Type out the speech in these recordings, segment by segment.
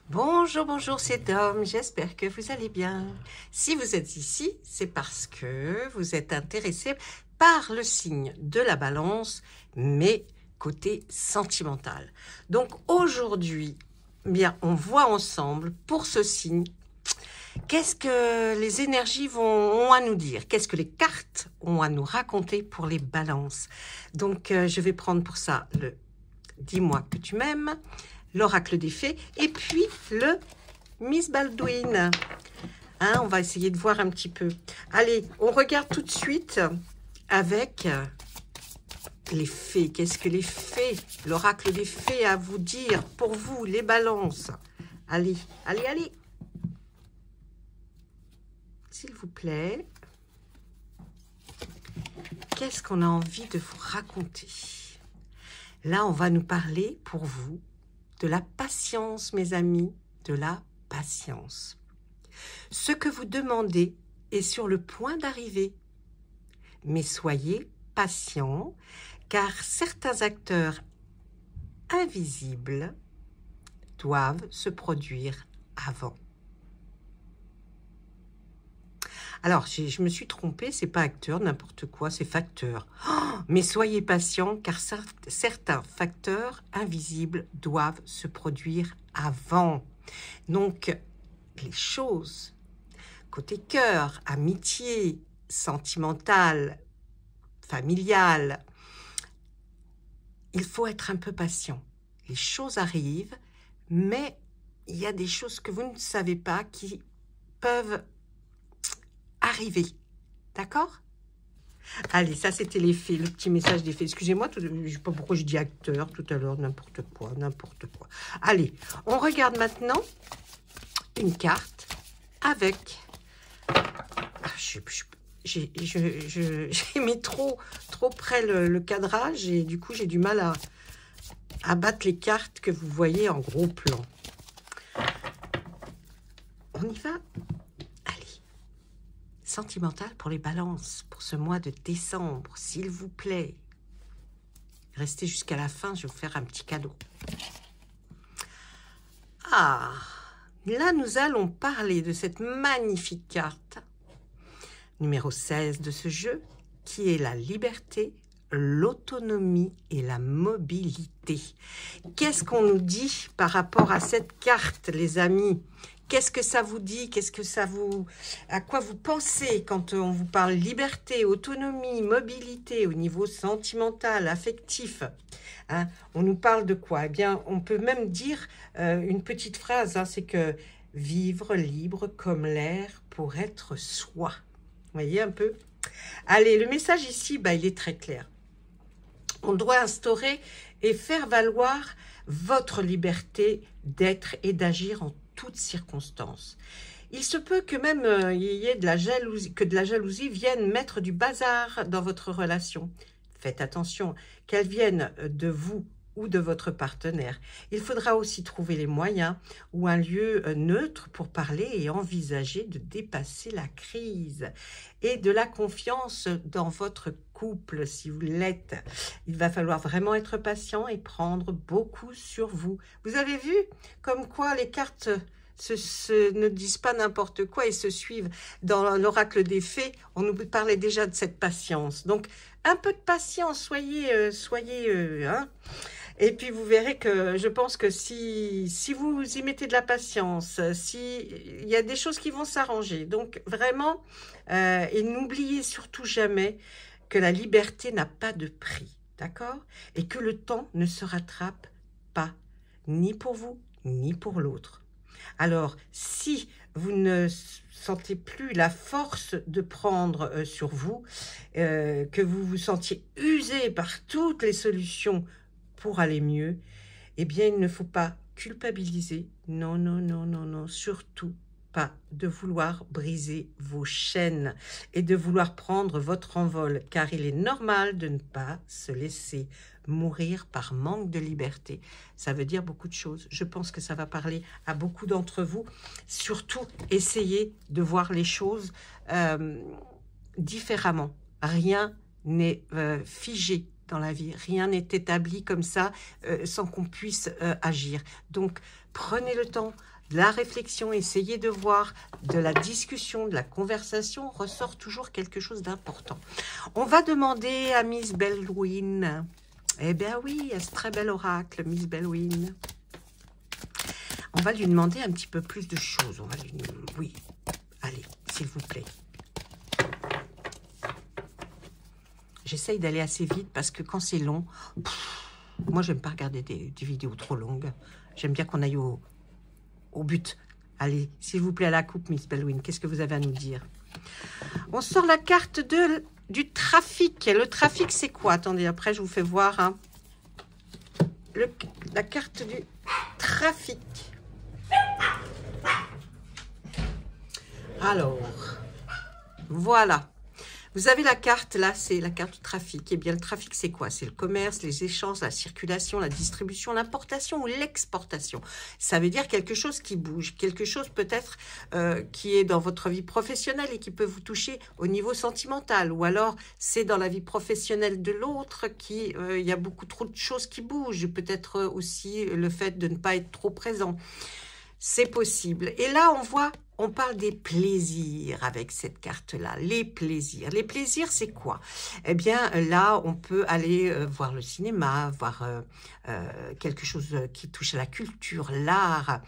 Bonjour, bonjour, c'est Dom, j'espère que vous allez bien. Si vous êtes ici, c'est parce que vous êtes intéressé par le signe de la balance, mais côté sentimental. Donc aujourd'hui, bien, on voit ensemble pour ce signe, qu'est-ce que les énergies ont à nous dire, qu'est-ce que les cartes ont à nous raconter pour les balances. Donc je vais prendre pour ça le Dis-moi que tu m'aimes, l'oracle des fées, et puis le Miss Baldwin. Hein, on va essayer de voir un petit peu. Allez, on regarde tout de suite avec les fées. Qu'est-ce que les fées, l'oracle des fées a à vous dire pour vous, les balances? Allez, allez, allez. S'il vous plaît. Qu'est-ce qu'on a envie de vous raconter? Là, on va nous parler pour vous de la patience, mes amis, de la patience. Ce que vous demandez est sur le point d'arriver, mais soyez patients, car certains acteurs invisibles doivent se produire avant. Alors, je me suis trompée, c'est pas acteur, n'importe quoi, c'est facteur. Oh, mais soyez patients, car certains facteurs invisibles doivent se produire avant. Donc, les choses, côté cœur, amitié, sentimentale, familiale, il faut être un peu patient. Les choses arrivent, mais il y a des choses que vous ne savez pas qui peuvent arriver. D'accord? Allez, ça c'était les fées, le petit message des fées. Excusez-moi, je ne sais pas pourquoi je dis acteur tout à l'heure, n'importe quoi, n'importe quoi. Allez, on regarde maintenant une carte avec... J'ai mis trop près le cadrage et du coup j'ai du mal à battre les cartes que vous voyez en gros plan. On y va? Sentimental pour les balances, pour ce mois de décembre, s'il vous plaît. Restez jusqu'à la fin, je vais vous faire un petit cadeau. Ah, là nous allons parler de cette magnifique carte, numéro 16 de ce jeu, qui est la liberté, l'autonomie et la mobilité. Qu'est-ce qu'on nous dit par rapport à cette carte, les amis? Qu'est-ce que ça vous dit? Qu'est-ce que ça vous... À quoi vous pensez quand on vous parle liberté, autonomie, mobilité au niveau sentimental, affectif, hein? On nous parle de quoi? Eh bien, on peut même dire une petite phrase, hein, c'est que vivre libre comme l'air pour être soi. Vous voyez un peu? Allez, le message ici, bah, il est très clair. On doit instaurer et faire valoir votre liberté d'être et d'agir en toutes circonstances. Il se peut que même il y ait de la jalousie vienne mettre du bazar dans votre relation. Faites attention, qu'elle vienne de vous ou de votre partenaire. Il faudra aussi trouver les moyens ou un lieu neutre pour parler et envisager de dépasser la crise et de la confiance dans votre couple, si vous l'êtes. Il va falloir vraiment être patient et prendre beaucoup sur vous. Vous avez vu comme quoi les cartes ne disent pas n'importe quoi et se suivent. Dans l'oracle des fées, on nous parlait déjà de cette patience. Donc, un peu de patience, soyez hein. Et puis, vous verrez que je pense que si vous y mettez de la patience, il y a des choses qui vont s'arranger. Donc, vraiment, et n'oubliez surtout jamais que la liberté n'a pas de prix, d'accord? Et que le temps ne se rattrape pas, ni pour vous, ni pour l'autre. Alors, si vous ne sentez plus la force de prendre sur vous, que vous vous sentiez usé par toutes les solutions pour aller mieux, eh bien, il ne faut pas culpabiliser. Non, non, non, non, non, surtout pas de vouloir briser vos chaînes et de vouloir prendre votre envol, car il est normal de ne pas se laisser mourir par manque de liberté. Ça veut dire beaucoup de choses. Je pense que ça va parler à beaucoup d'entre vous. Surtout, essayez de voir les choses différemment. Rien n'est figé dans la vie. Rien n'est établi comme ça sans qu'on puisse agir. Donc, prenez le temps de la réflexion, essayez de voir, de la discussion, de la conversation, ressort toujours quelque chose d'important. On va demander à Miss Bellwin. Eh bien oui, à ce très bel oracle, Miss Bellwin. On va lui demander un petit peu plus de choses. On va lui... Oui, allez, s'il vous plaît. J'essaye d'aller assez vite parce que quand c'est long, moi, j'aime pas regarder des vidéos trop longues. J'aime bien qu'on aille au but. Allez, s'il vous plaît, à la coupe, Miss Bellwin. Qu'est-ce que vous avez à nous dire? On sort la carte du trafic. Le trafic, c'est quoi? Attendez, après, je vous fais voir. Hein. La carte du trafic. Alors, voilà. Vous avez la carte, là, c'est la carte du trafic. Eh bien, le trafic, c'est quoi? C'est le commerce, les échanges, la circulation, la distribution, l'importation ou l'exportation. Ça veut dire quelque chose qui bouge, quelque chose peut-être qui est dans votre vie professionnelle et qui peut vous toucher au niveau sentimental. Ou alors, c'est dans la vie professionnelle de l'autre qu'il y a beaucoup trop de choses qui bougent. Peut-être aussi le fait de ne pas être trop présent. C'est possible. Et là, on parle des plaisirs avec cette carte-là. Les plaisirs. Les plaisirs, c'est quoi? Eh bien, là, on peut aller voir le cinéma, voir quelque chose qui touche à la culture, l'art.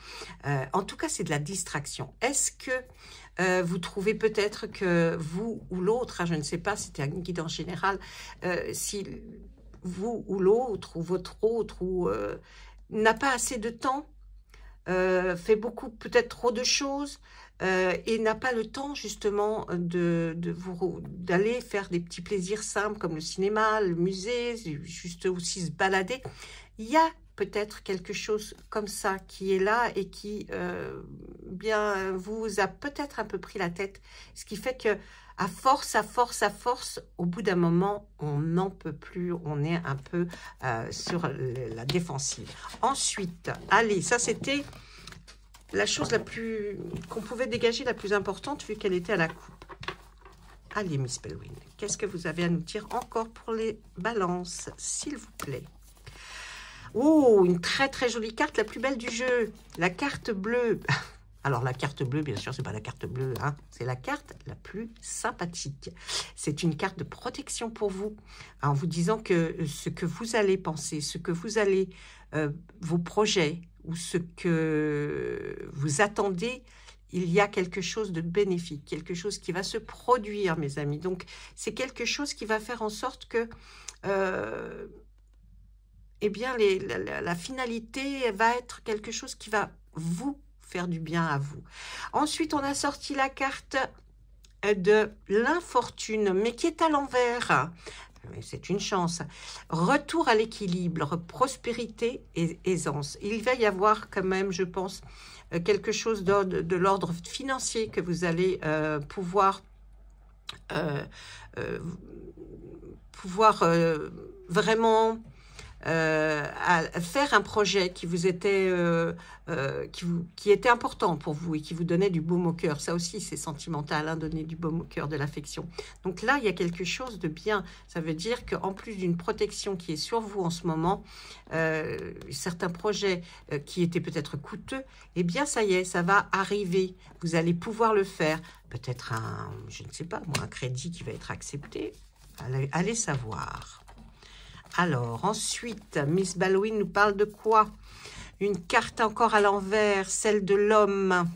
En tout cas, c'est de la distraction. Est-ce que vous trouvez peut-être que vous ou l'autre, hein, je ne sais pas, c'était un guide en général, si vous ou l'autre, ou votre autre, ou n'a pas assez de temps, fait beaucoup, peut-être trop de choses, et n'a pas le temps justement d'aller faire des petits plaisirs simples comme le cinéma, le musée, juste aussi se balader. Il y a peut-être quelque chose comme ça qui est là et qui bien vous a peut-être un peu pris la tête, ce qui fait que à force, au bout d'un moment, on n'en peut plus, on est un peu sur la défensive. Ensuite, allez, ça c'était la chose qu'on pouvait dégager, la plus importante, vu qu'elle était à la coupe. Allez, Miss Bellwin, qu'est-ce que vous avez à nous dire encore pour les balances, s'il vous plaît? Oh, une très très jolie carte, la plus belle du jeu, la carte bleue. Alors, la carte bleue, bien sûr, c'est pas la carte bleue, hein, c'est la carte la plus sympathique. C'est une carte de protection pour vous, en vous disant que ce que vous allez penser, ce que vous allez, vos projets, ou ce que vous attendez, il y a quelque chose de bénéfique, quelque chose qui va se produire, mes amis. Donc, c'est quelque chose qui va faire en sorte que... eh bien, la finalité va être quelque chose qui va vous faire du bien à vous. Ensuite, on a sorti la carte de l'infortune, mais qui est à l'envers. C'est une chance. Retour à l'équilibre, prospérité et aisance. Il va y avoir quand même, je pense, quelque chose de l'ordre financier que vous allez pouvoir vraiment... à faire un projet qui vous était qui était important pour vous et qui vous donnait du baume au cœur. Ça aussi, c'est sentimental, hein, donner du baume au cœur, de l'affection. Donc là, il y a quelque chose de bien. Ça veut dire qu'en plus d'une protection qui est sur vous en ce moment, certains projets qui étaient peut-être coûteux, eh bien, ça y est, ça va arriver. Vous allez pouvoir le faire. Peut-être je ne sais pas, moi, un crédit qui va être accepté. Allez savoir. Alors, ensuite, Miss Bellwin nous parle de quoi? Une carte encore à l'envers, celle de l'homme.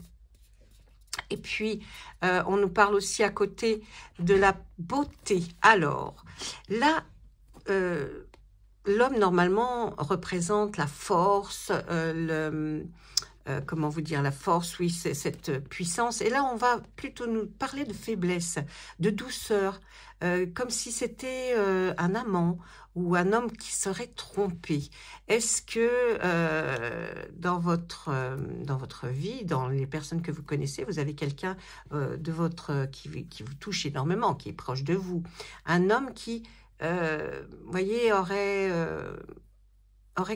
Et puis, on nous parle aussi à côté de la beauté. Alors, là, l'homme, normalement, représente la force, comment vous dire, la force, oui, c'est cette puissance. Et là, on va plutôt nous parler de faiblesse, de douceur, comme si c'était un amant ou un homme qui serait trompé. Est-ce que dans votre vie, dans les personnes que vous connaissez, vous avez quelqu'un qui vous touche énormément, qui est proche de vous, un homme qui, vous voyez, aurait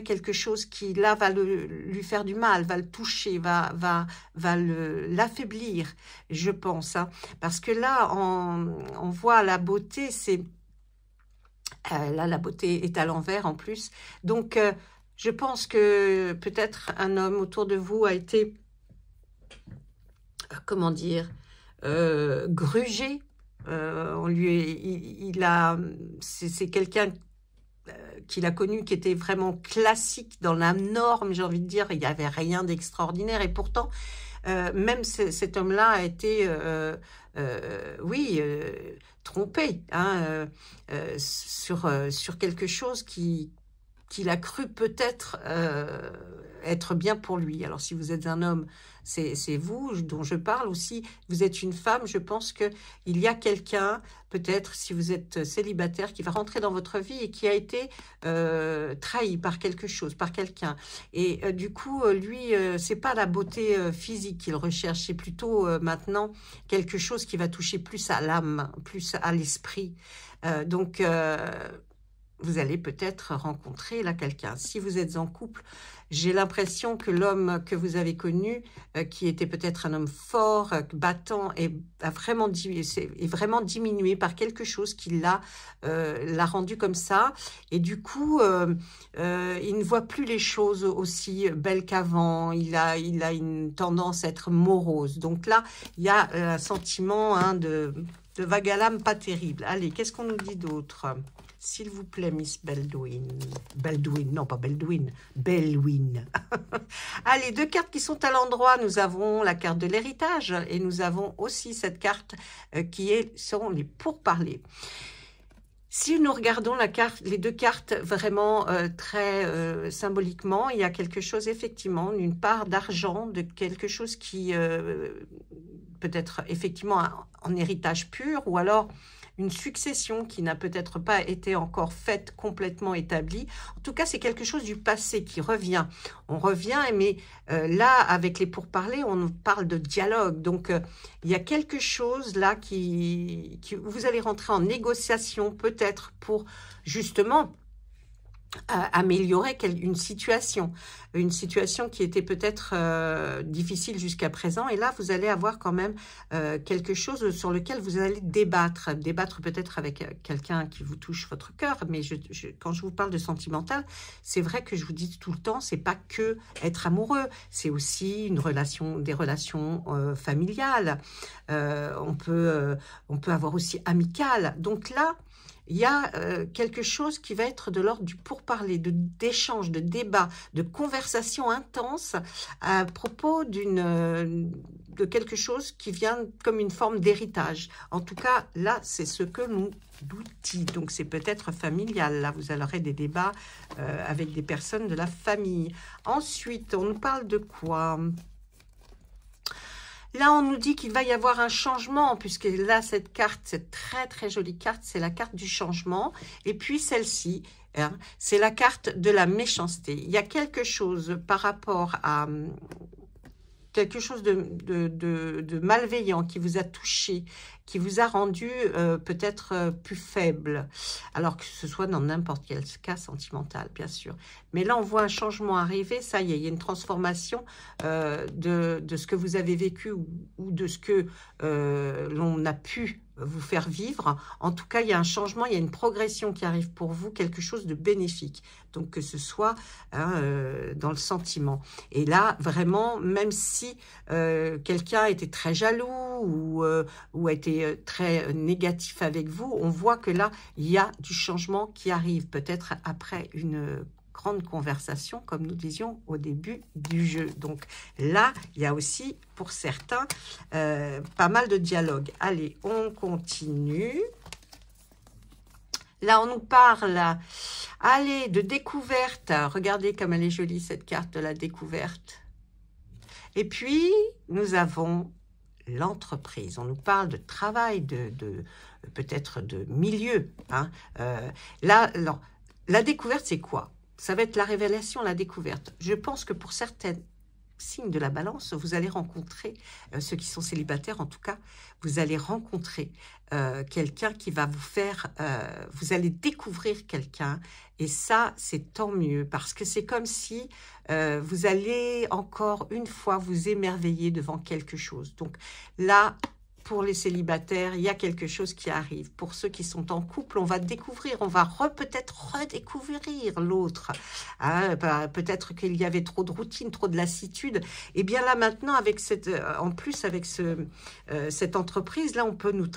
quelque chose qui, là, va lui faire du mal, va le toucher, va l'affaiblir, je pense. Hein. Parce que là, on voit la beauté, c'est Là, la beauté est à l'envers en plus. Donc, je pense que peut-être un homme autour de vous a été, comment dire, grugé. C'est quelqu'un qu'il a connu qui était vraiment classique dans la norme, j'ai envie de dire. Il n'y avait rien d'extraordinaire. Et pourtant, même cet homme-là a été, oui, trompé hein, sur quelque chose qu'il a cru peut-être être bien pour lui. Alors, si vous êtes un homme, c'est vous dont je parle aussi. Vous êtes une femme, je pense qu'il y a quelqu'un, peut-être si vous êtes célibataire, qui va rentrer dans votre vie et qui a été trahi par quelque chose, par quelqu'un. Et du coup, lui, c'est pas la beauté physique qu'il recherche, c'est plutôt maintenant quelque chose qui va toucher plus à l'âme, plus à l'esprit. Donc, vous allez peut-être rencontrer là quelqu'un. Si vous êtes en couple, j'ai l'impression que l'homme que vous avez connu, qui était peut-être un homme fort, battant, est vraiment diminué par quelque chose qui l'a rendu comme ça. Et du coup, il ne voit plus les choses aussi belles qu'avant. Il a une tendance à être morose. Donc là, il y a un sentiment hein, de vague à l'âme pas terrible. Allez, qu'est-ce qu'on nous dit d'autre ? S'il vous plaît, Miss Baldwin. Baldwin, non pas Baldwin, Baldwin. Allez, 2 cartes qui sont à l'endroit. Nous avons la carte de l'héritage et nous avons aussi cette carte sont les pourparlers. Si nous regardons les 2 cartes vraiment très symboliquement, il y a quelque chose effectivement, une part d'argent, de quelque chose qui peut être effectivement en héritage pur ou alors une succession qui n'a peut-être pas été encore faite, complètement établie. En tout cas, c'est quelque chose du passé qui revient. On revient, mais là, avec les pourparlers, on parle de dialogue. Donc, il y a quelque chose là vous allez rentrer en négociation, peut-être pour justement améliorer une situation qui était peut-être difficile jusqu'à présent, et là vous allez avoir quand même quelque chose sur lequel vous allez débattre peut-être avec quelqu'un qui vous touche votre cœur, mais quand je vous parle de sentimental, c'est vrai que je vous dis tout le temps, c'est pas que être amoureux, c'est aussi des relations familiales, on peut avoir aussi amicales, donc là il y a quelque chose qui va être de l'ordre du pourparler, d'échange, de débat, de conversation intense à propos de quelque chose qui vient comme une forme d'héritage. En tout cas, là, c'est ce que nous dit. Donc, c'est peut-être familial. Là, vous aurez des débats avec des personnes de la famille. Ensuite, on nous parle de quoi ? Là, on nous dit qu'il va y avoir un changement, puisque là, cette carte, cette très très jolie carte, c'est la carte du changement. Et puis celle-ci, hein, c'est la carte de la méchanceté. Il y a quelque chose par rapport à quelque chose de malveillant qui vous a touché, qui vous a rendu peut-être plus faible, alors que ce soit dans n'importe quel cas sentimental, bien sûr. Mais là, on voit un changement arriver, ça y est, il y a une transformation de ce que vous avez vécu ou de ce que l'on a pu vous faire vivre. En tout cas, il y a un changement, il y a une progression qui arrive pour vous, quelque chose de bénéfique. Donc, que ce soit hein, dans le sentiment. Et là, vraiment, même si quelqu'un était très jaloux ou a été très négatif avec vous, on voit que là, il y a du changement qui arrive, peut-être après une grande conversation, comme nous disions au début du jeu. Donc là, il y a aussi, pour certains, pas mal de dialogue. Allez, on continue. Là, on nous parle, allez, de découverte. Regardez comme elle est jolie, cette carte de la découverte. Et puis, nous avons l'entreprise. On nous parle de travail, peut-être de milieu. Hein. Là, alors, la découverte, c'est quoi? Ça va être la révélation, la découverte. Je pense que pour certaines signes de la balance, vous allez rencontrer, ceux qui sont célibataires en tout cas, vous allez rencontrer quelqu'un qui va vous faire, vous allez découvrir quelqu'un, et ça c'est tant mieux, parce que c'est comme si vous allez encore une fois vous émerveiller devant quelque chose. Donc là, pour les célibataires, il y a quelque chose qui arrive. Pour ceux qui sont en couple, on va découvrir, on va peut-être redécouvrir l'autre. Hein, peut-être qu'il y avait trop de routine, trop de lassitude. Et bien là maintenant, avec en plus avec cette entreprise, là, on peut nous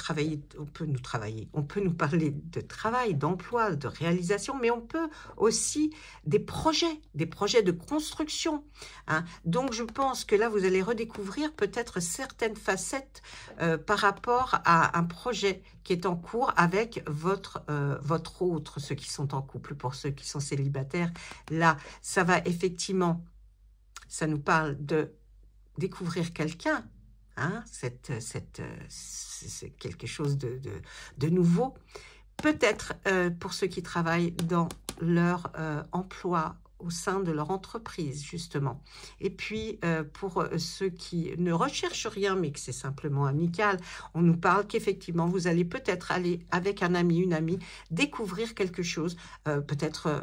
parler de travail, d'emploi, de réalisation, mais on peut aussi des projets de construction. Hein. Donc je pense que là, vous allez redécouvrir peut-être certaines facettes par rapport à un projet qui est en cours avec votre autre, ceux qui sont en couple. Pour ceux qui sont célibataires, là, ça va effectivement, ça nous parle de découvrir quelqu'un, hein, c'est quelque chose de nouveau. Peut-être pour ceux qui travaillent dans leur emploi, au sein de leur entreprise, justement. Et puis, pour ceux qui ne recherchent rien, mais que c'est simplement amical, on nous parle qu'effectivement, vous allez peut-être aller avec un ami, une amie, découvrir quelque chose. Peut-être,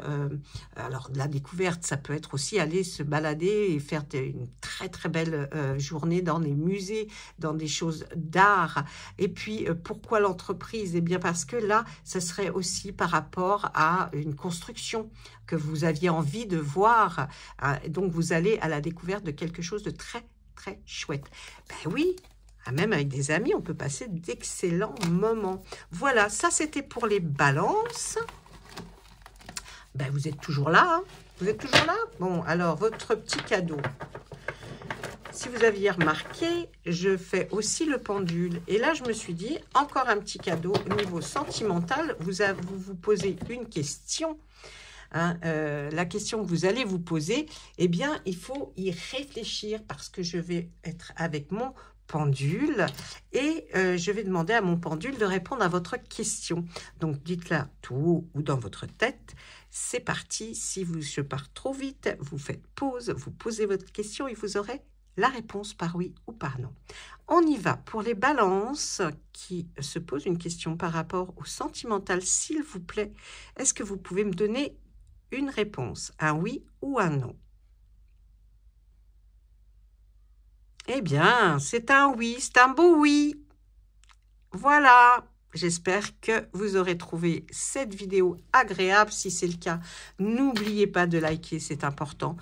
alors la découverte, ça peut être aussi aller se balader et faire une très, très belle journée dans des musées, dans des choses d'art. Et puis, pourquoi l'entreprise? Eh bien, parce que là, ça serait aussi par rapport à une construction que vous aviez envie de voir. Donc, vous allez à la découverte de quelque chose de très, très chouette. Ben oui, même avec des amis, on peut passer d'excellents moments. Voilà, ça, c'était pour les balances. Ben, vous êtes toujours là, hein? Vous êtes toujours là? Bon, alors, votre petit cadeau. Si vous aviez remarqué, je fais aussi le pendule. Et là, je me suis dit, encore un petit cadeau au niveau sentimental. Vous vous posez une question. Hein, la question que vous allez vous poser, eh bien, il faut y réfléchir parce que je vais être avec mon pendule et je vais demander à mon pendule de répondre à votre question. Donc, dites-la tout haut ou dans votre tête. C'est parti. Si je pars trop vite, vous faites pause, vous posez votre question et vous aurez la réponse par oui ou par non. On y va pour les balances qui se posent une question par rapport au sentimental. S'il vous plaît, est-ce que vous pouvez me donner une réponse, un oui ou un non? Eh bien, c'est un oui, c'est un beau oui. Voilà, j'espère que vous aurez trouvé cette vidéo agréable. Si c'est le cas, n'oubliez pas de liker, c'est important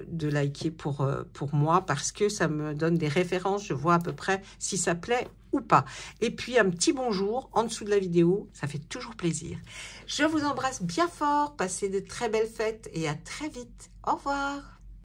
de liker pour moi parce que ça me donne des références. Je vois à peu près si ça plaît ou pas. Et puis, un petit bonjour en dessous de la vidéo, ça fait toujours plaisir. Je vous embrasse bien fort, passez de très belles fêtes et à très vite. Au revoir.